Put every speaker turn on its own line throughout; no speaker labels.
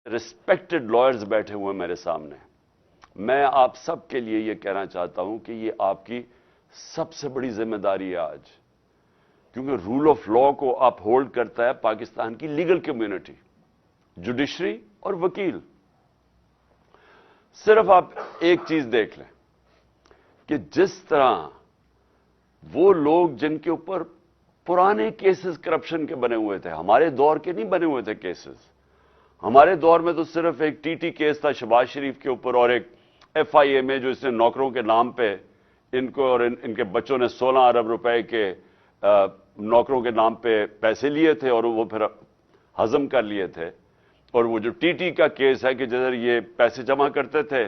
Respected lawyers बैठे हुए मेरे सामने, मैं आप सब के लिए यह कहना चाहता हूं कि यह आपकी सबसे बड़ी जिम्मेदारी है आज, क्योंकि रूल ऑफ लॉ को आप होल्ड करता है पाकिस्तान की लीगल कम्युनिटी, जुडिशरी और वकील। सिर्फ आप एक चीज देख लें कि जिस तरह वो लोग जिनके ऊपर पुराने केसेस करप्शन के बने हुए थे, हमारे दौर के नहीं बने हुए थे केसेस, हमारे दौर में तो सिर्फ एक टीटी केस था शहबाज शरीफ के ऊपर और एक एफआईए में जो इसने नौकरों के नाम पे इनको और इनके बच्चों ने 16 अरब रुपए के नौकरों के नाम पे पैसे लिए थे और वो फिर हजम कर लिए थे। और वो जो टीटी का केस है कि जिधर ये पैसे जमा करते थे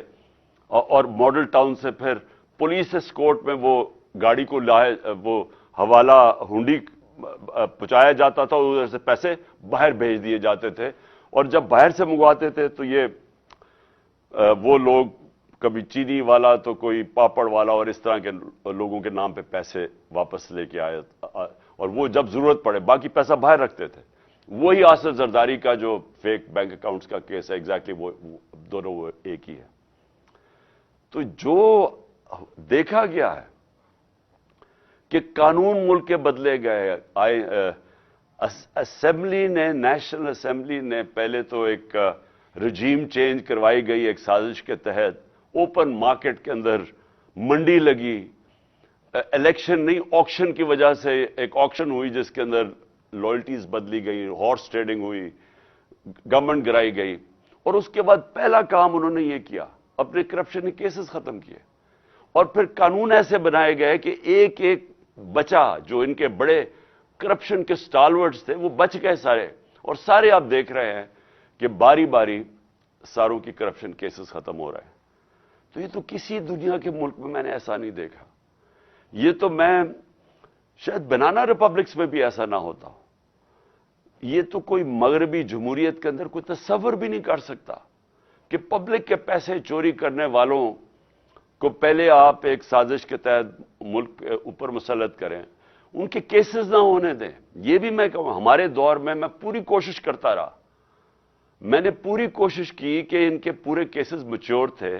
और मॉडल टाउन से फिर पुलिस एस्कॉर्ट में वो गाड़ी को लाए, वो हवाला हुंडी पहुंचाया जाता था, उधर से पैसे बाहर भेज दिए जाते थे। और जब बाहर से मंगवाते थे तो ये वो लोग कभी चीनी वाला तो कोई पापड़ वाला और इस तरह के लोगों के नाम पे पैसे वापस लेके आए और वो जब जरूरत पड़े बाकी पैसा बाहर रखते थे। वही आसिफ जरदारी का जो फेक बैंक अकाउंट्स का केस है, एग्जैक्टली वो दोनों वो एक ही है। तो जो देखा गया है कि कानून मुल्क के बदले गए, असेंबली ने, नेशनल असेंबली ने पहले तो एक रजीम चेंज करवाई गई एक साजिश के तहत, ओपन मार्केट के अंदर मंडी लगी, इलेक्शन नहीं ऑक्शन की वजह से एक ऑक्शन हुई जिसके अंदर लॉयल्टीज बदली गई, हॉर्स ट्रेडिंग हुई, गवर्नमेंट गिराई गई। और उसके बाद पहला काम उन्होंने ये किया, अपने करप्शन के केसेस खत्म किए और फिर कानून ऐसे बनाए गए कि एक एक बचा जो इनके बड़े करप्शन के स्टालवर्ड्स थे वो बच गए सारे, और सारे आप देख रहे हैं कि बारी बारी सारों की करप्शन केसेस खत्म हो रहे हैं। तो ये तो किसी दुनिया के मुल्क में मैंने ऐसा नहीं देखा। ये तो मैं शायद बनाना रिपब्लिक्स में भी ऐसा ना होता। ये तो कोई मगरबी जमहूरियत के अंदर कोई तसव्वुर भी नहीं कर सकता कि पब्लिक के पैसे चोरी करने वालों को पहले आप एक साजिश के तहत मुल्क के ऊपर मुसल्लत करें, उनके केसेस ना होने दें। ये भी मैं कहूं, हमारे दौर में मैं पूरी कोशिश करता रहा, मैंने पूरी कोशिश की कि इनके पूरे केसेस मैच्योर थे।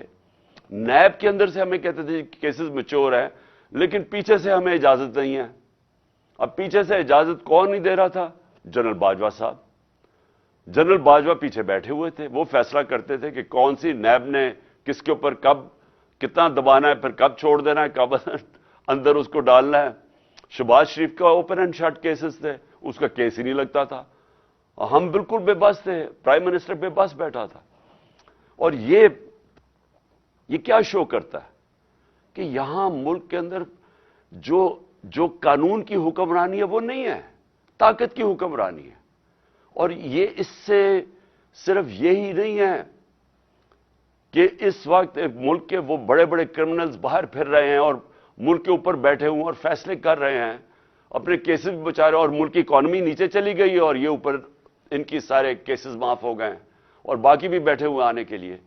नैब के अंदर से हमें कहते थे केसेस मैच्योर है, लेकिन पीछे से हमें इजाजत नहीं है। अब पीछे से इजाजत कौन नहीं दे रहा था? जनरल बाजवा साहब। जनरल बाजवा पीछे बैठे हुए थे, वो फैसला करते थे कि कौन सी नैब ने किसके ऊपर कब कितना दबाना है, फिर कब छोड़ देना है, कब अंदर उसको डालना है। शहबाज शरीफ का ओपन एंड शट केसेस थे, उसका केस ही नहीं लगता था। हम बिल्कुल बेबस थे, प्राइम मिनिस्टर बेबस बैठा था। और ये क्या शो करता है कि यहां मुल्क के अंदर जो कानून की हुक्मरानी है वो नहीं है, ताकत की हुक्मरानी है। और ये इससे सिर्फ यही नहीं है कि इस वक्त मुल्क के वो बड़े बड़े क्रिमिनल्स बाहर फिर रहे हैं और मुल्क के ऊपर बैठे हुए और फैसले कर रहे हैं, अपने केसेस भी बचा रहे हैं, और मुल्क की इकॉनमी नीचे चली गई है और ये ऊपर इनकी सारे केसेस माफ हो गए और बाकी भी बैठे हुए आने के लिए।